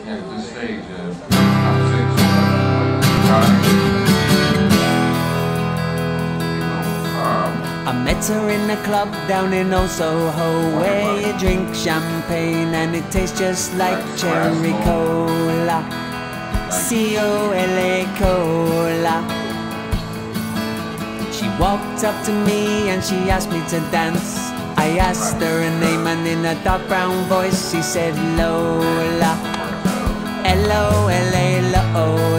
Yeah, this stage, conversation. I met her in a club down in Old Soho, where you drink champagne and it tastes just like cherry cola. C-O-L-A cola. She walked up to me and she asked me to dance. I asked her her name and in a dark brown voice she said Lola. L-O-L-A, Lola.